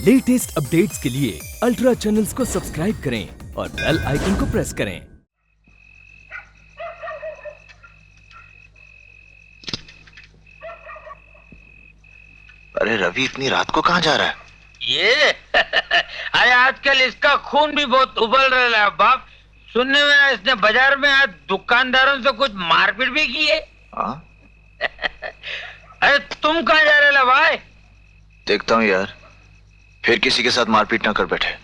Latest updates के लिए ultra channels को सब्सक्राइब करें और बेल आइकन को प्रेस करें। अरे रवि इतनी रात को कहाँ जा रहा है? ये अरे आजकल इसका खून भी बहुत उबल रहा है बाप। सुनने में आया इसने बाजार में आज दुकानदारों से कुछ मारपीट भी की है। अरे तुम कहाँ जा रहे हो भाई? देखता हूँ यार, फिर किसी के साथ मारपीट ना कर बैठे।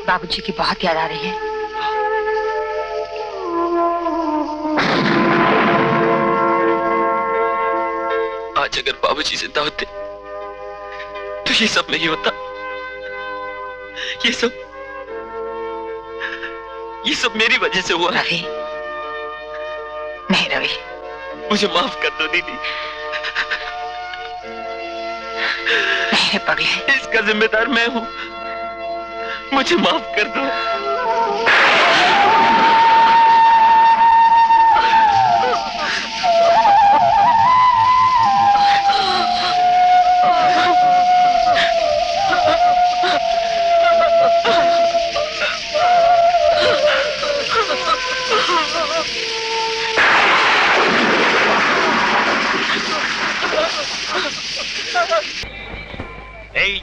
बाबूजी की बहुत याद आ रही है। आज अगर बाबूजी जिंदा होते तो ये सब नहीं होता। ये सब मेरी वजह से हुआ। रवि, नहीं रवि, मुझे माफ कर दो दीदी। नहीं पगले, इसका जिम्मेदार मैं हूं, मुझे माफ कर दो।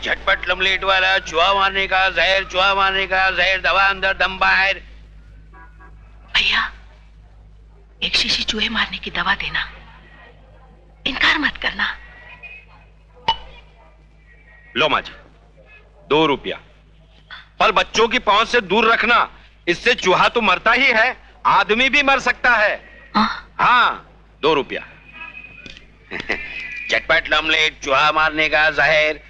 झटपट लमलेट वाला, चूहा मारने का जहर, चूहा मारने का जहर, दवा अंदर दम बाहर। भैया, एक शीशी चूहे मारने की दवा देना, इनकार मत करना। लो माँ जी, 2 रुपया। पर बच्चों की पहुंच से दूर रखना, इससे चूहा तो मरता ही है, आदमी भी मर सकता है। हाँ, 2 रुपया। झटपट लमलेट, चूहा मारने का जहर।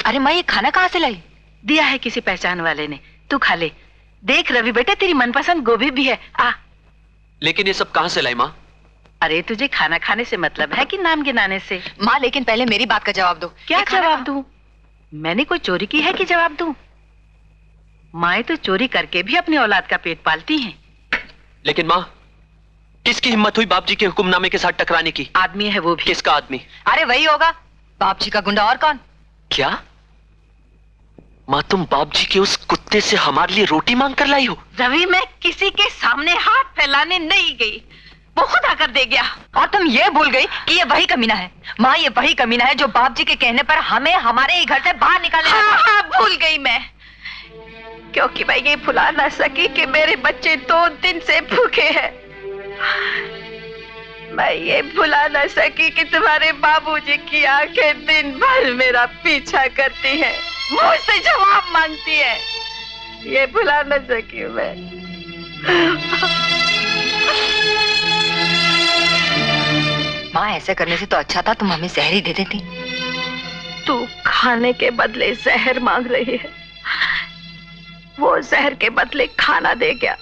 अरे माँ, ये खाना कहाँ से लाई? दिया है किसी पहचान वाले ने, तू खा ले। देख रवि बेटा, तेरी मनपसंद गोभी भी है। आ। लेकिन ये सब कहाँ से लाई माँ? अरे तुझे खाना खाने से मतलब है कि नाम गिनाने से? माँ, लेकिन पहले मेरी बात का जवाब दो। क्या जवाब दूं? मैंने कोई चोरी की है कि जवाब दूं? माँ तो चोरी करके भी अपनी औलाद का पेट पालती हैं। लेकिन माँ, किसकी हिम्मत हुई बाप जी के हुक्मनामे के साथ टकराने की? आदमी है वो भी। किसका आदमी? अरे वही होगा, बाप जी का गुंडा, और कौन? क्या माँ, तुम बाप जी के उस कुत्ते से हमारे लिए रोटी मांग कर लाई हो? रवि, मैं किसी के सामने हाथ फैलाने नहीं गई। वो खुद आकर दे गया। और तुम ये भूल गई कि ये वही कमीना है। माँ, ये वही कमीना है जो बाप जी के कहने पर हमें हमारे ही घर से बाहर निकाले। हाँ, भूल गई मैं, क्योंकि मैं ये भुला ना सकी कि मेरे बच्चे 2 दिन से भूखे हैं। मैं ये भुला ना सकी कि तुम्हारे बाबूजी की आंखें दिन भर मेरा पीछा करती हैं, मुझसे जवाब मांगती है। ये भुला ना सकी मैं। माँ, ऐसे करने से तो अच्छा था तुम हमें जहर ही दे देती। तू खाने के बदले जहर मांग रही है, वो जहर के बदले खाना दे गया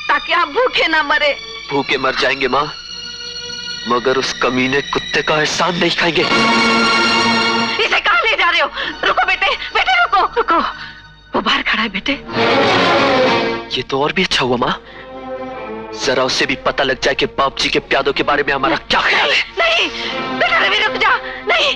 ताकि आप भूखे ना मरे। भूखे मर जाएंगे माँ, मगर उस कमीने कुत्ते का एहसान नहीं खाएंगे। इसे कहाँ ले जा रहे हो? रुको बेटे, बेटे रुको, रुको। वो बाहर खड़ा है बेटे। ये तो और भी अच्छा हुआ माँ, जरा उससे भी पता लग जाए कि बाप जी के प्यादों के बारे में हमारा क्या ख्याल है। नहीं बेटा, रवि रुक जा। नहीं,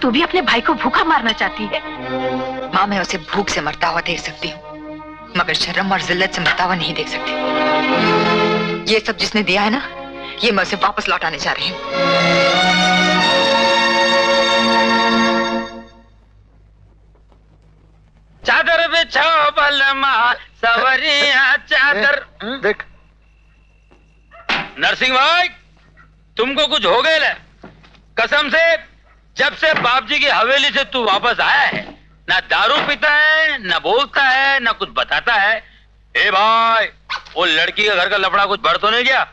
तू भी अपने भाई को भूखा मारना चाहती है? माँ, मैं उसे भूख से मरता हुआ देख सकती हूँ, मगर शर्म और जिल्लत से मरता हुआ नहीं देख सकती। ये सब जिसने दिया है ना, ये मैं उसे वापस लौटाने जा रही हूँ। चादर बिछाओ बलमा सवरिया चादर। देख नरसिंह भाई, तुमको कुछ हो गया है? कसम से जब से बाप जी की हवेली से तू वापस आया है, ना दारू पीता है, ना बोलता है, ना कुछ बताता है। ए भाई, वो लड़की के घर का लफड़ा कुछ बढ़ तो नहीं गया?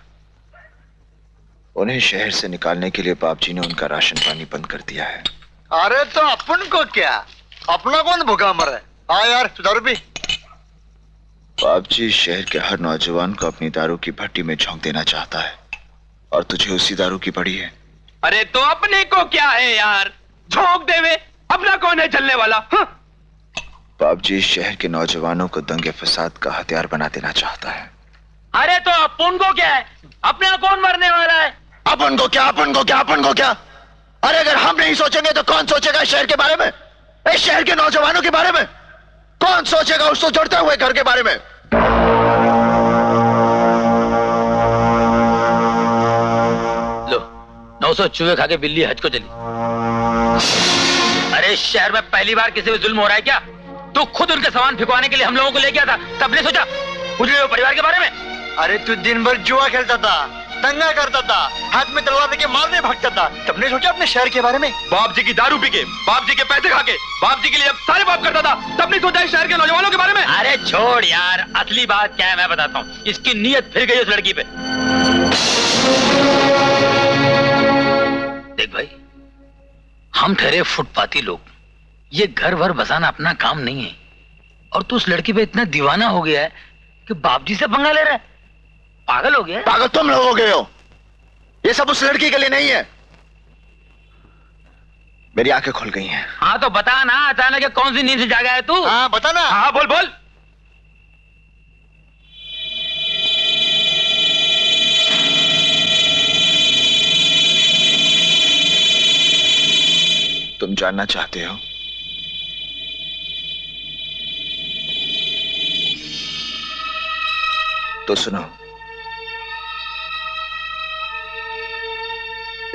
उन्हें शहर से निकालने के लिए बाप जी ने उनका राशन पानी बंद कर दिया है। अरे तो अपन को क्या, अपना कौन भूखा मर है? हाँ यार, तू दारू पी। बाप जी शहर के हर नौजवान को अपनी दारू की भट्टी में झोंक देना चाहता है, और तुझे उसी दारू की पड़ी है। अरे तो अपने को क्या है यार, झोंक देवे, अपना कौन है चलने वाला? बाप जी शहर के नौजवानों को दंगे फसाद का हथियार बना देना चाहता है। अरे तो अपन को क्या है, अपना कौन मरने वाला है? अपन को क्या, अपन को क्या, अपन को क्या? अरे अगर हम नहीं सोचेंगे तो कौन सोचेगा शहर के बारे में? इस शहर के नौजवानों के बारे में कौन सोचेगा, उस तो जड़ते हुए घर के बारे में? लो, 900 चूहे खा के बिल्ली हज को चली। अरे शहर में पहली बार किसी पे जुल्म हो रहा है क्या? तू खुद उनके सामान फिकवाने के लिए हम लोगों को ले गया था, तब नहीं सोचा उजड़े हुए परिवार के बारे में? अरे तू दिन भर जुआ खेलता था, दंगा करता था, हाथ में तलवार लेके मारने भागता था, तब नहीं सोचा अपने शहर के बारे में? बाप जी की दारू पी के, बाप जी के पैसे खा के, बाप जी के लिए जब सारे बाप करता था, तब नहीं सोचा इस शहर के नौजवानों के बारे में? अरे छोड़ यार, असली बात क्या है मैं बताता हूँ। इसकी नीयत फिर गई उस लड़की पे। देख भाई, हम ठहरे फुटपाती लोग, ये घर भर बसाना अपना काम नहीं है, और तू उस लड़की पे इतना दीवाना हो गया है कि बाप जी से पंगा ले रहा है। पागल हो गया? पागल तुम लोग हो गए हो। ये सब उस लड़की के लिए नहीं है। मेरी आंखें खुल गई हैं। हाँ तो बता ना, अचानक कौन सी नींद से जागा है तू? हाँ बता ना। हाँ बोल बोल। तुम जानना चाहते हो? तो सुनो।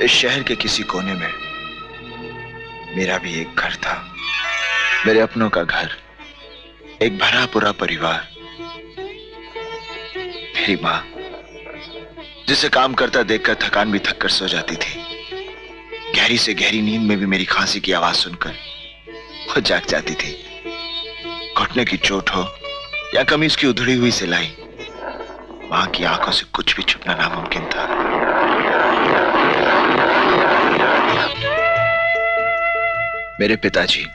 इस शहर के किसी कोने में मेरा भी एक घर था, मेरे अपनों का घर, एक भरा पूरा परिवार। मेरी माँ, जिसे काम करता देखकर थकान भी थक कर सो जाती थी, गहरी से गहरी नींद में भी मेरी खांसी की आवाज सुनकर वो जाग जाती थी। घुटने की चोट हो या कमीज की उधड़ी हुई सिलाई, मां की आंखों से कुछ भी छुपना नामुमकिन था। मेरे पिताजी,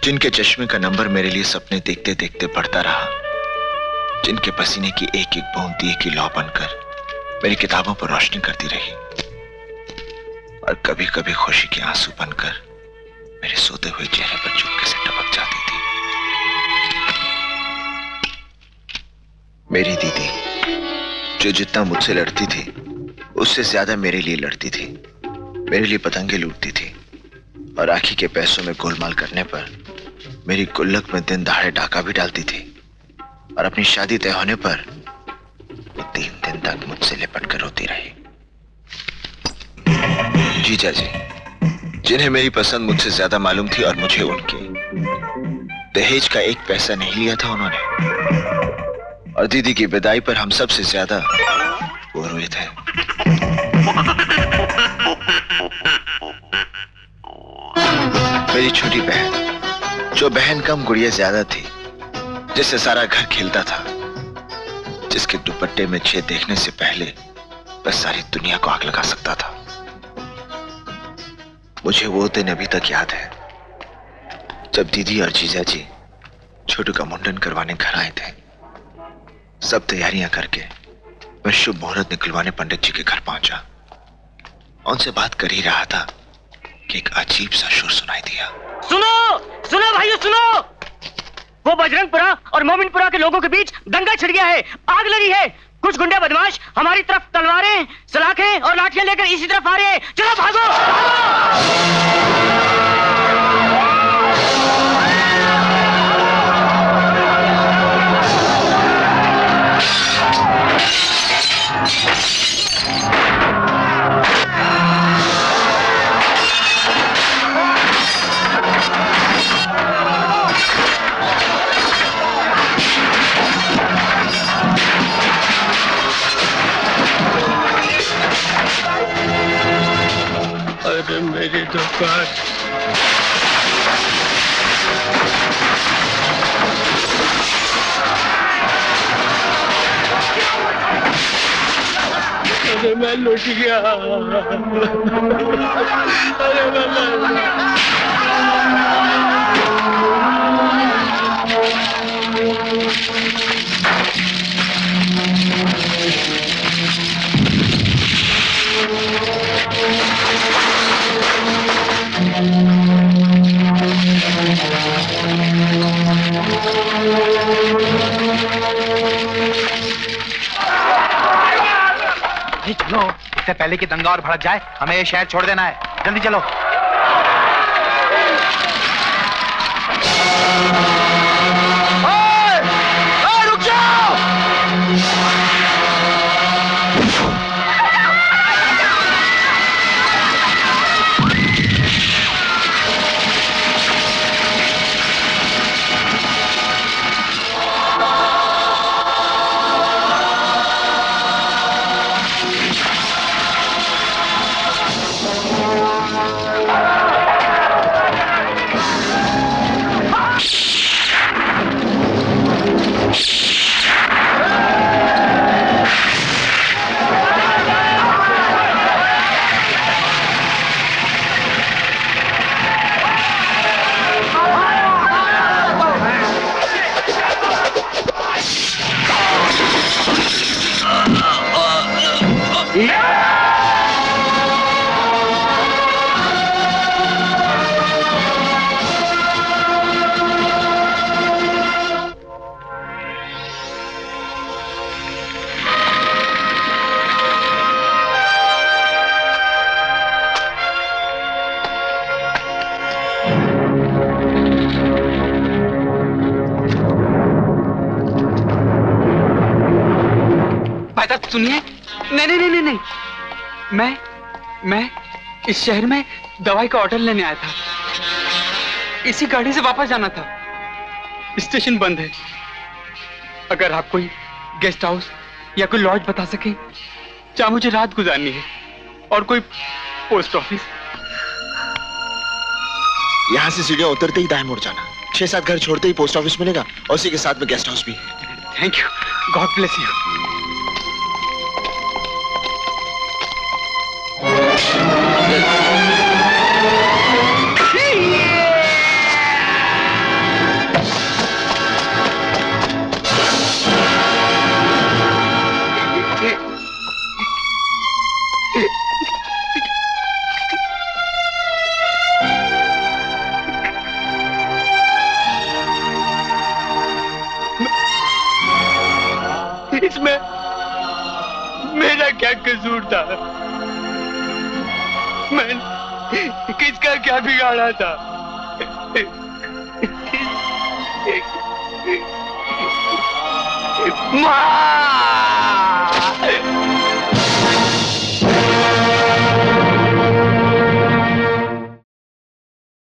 जिनके चश्मे का नंबर मेरे लिए सपने देखते देखते बढ़ता रहा, जिनके पसीने की एक एक बूंद दिए की लौ बनकर मेरी किताबों पर रोशनी करती रही, और कभी कभी खुशी के आंसू बनकर मेरे सोते हुए चेहरे पर चुपके से टपक जाती थी। मेरी दीदी जो जितना मुझसे लड़ती थी उससे ज्यादा मेरे लिए लड़ती थी, मेरे लिए पतंगे लूटती थी और राखी के पैसों में गोलमाल करने पर मेरी गुल्लक में दिन दहाड़े डाका भी डालती थी। और अपनी शादी तय होने पर वो 3 दिन तक मुझसे लिपट कर रोती रही। जीजा जी जिन्हें मेरी पसंद मुझसे ज्यादा मालूम थी और मुझे उनके दहेज का 1 पैसा नहीं लिया था उन्होंने। और दीदी की विदाई पर हम सबसे ज्यादा वो रोए थे। मेरी छोटी बहन, जो बहन कम गुड़िया ज्यादा थी, जिससे सारा घर खिलता था, जिसके दुपट्टे में छेद देखने से पहले बस सारी दुनिया को आग लगा सकता था। मुझे वो दिन अभी तक याद है जब दीदी और जीजा जी छोटू का मुंडन करवाने घर आए थे। सब तैयारियां करके मैं शुभ मुहूर्त निकलवाने पंडित जी के घर पहुंचा। उनसे बात कर ही रहा था कि एक अजीब सा शोर सुनाई दिया। सुनो सुनो भाइयों सुनो, वो बजरंगपुरा और मोमिनपुरा के लोगों के बीच दंगा छिड़ गया है, आग लगी है। कुछ गुंडे बदमाश हमारी तरफ तलवारें, सलाखें और लाठियां लेकर इसी तरफ आ रहे हैं। चलो भागो, अरे मेरी दुकान, अरे मैं लुट गया, अरे मैं चलो, इससे पहले कि दंगा और भड़क जाए हमें ये शहर छोड़ देना है। जल्दी चलो। रुक जाओ। सुनिए, नहीं नहीं नहीं नहीं, मैं इस शहर में दवाई का ऑर्डर लेने आया था। इसी गाड़ी से वापस जाना था। स्टेशन बंद है। अगर आप कोई गेस्ट हाउस या कोई लॉज बता सके जहां मुझे रात गुजारनी है, और कोई पोस्ट ऑफिस। यहाँ से सीढ़ियां उतरते ही दाएं मुड़ जाना, 6-7 घर छोड़ते ही पोस्ट ऑफिस मिलेगा और उसी के साथ में गेस्ट हाउस भी। Thank you, God bless you. इसमें मेरा क्या कसूर था? मैं किसका क्या बिगाड़ा था? माँ!